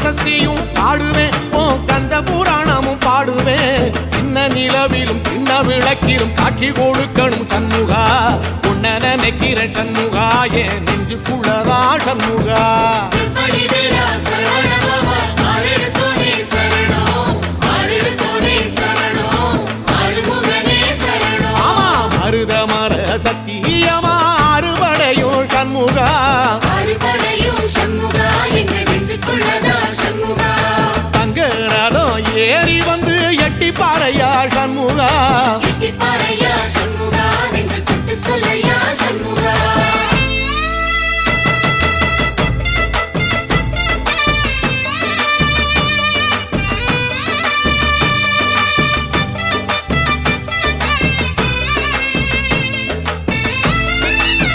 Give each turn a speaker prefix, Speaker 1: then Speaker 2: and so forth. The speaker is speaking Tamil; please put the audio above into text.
Speaker 1: சஷ்டியும் பாடுவேன் உன் கந்த புராணமும் பாடுவேன் சின்ன நிலவிலும் சின்ன விளக்கிலும் காட்சி கொடுக்கணும் சண்முகா உன்ன நினைக்கிற சண்முகா என் நெஞ்சுக்குள்ளதா சண்முகா ஆமா மருதமர சத்தியமா அறுபடையும் சண்முகா தங்கரதம் ஏறி வந்து எட்டி பாறையா சண்முகா
Speaker 2: சொல்ல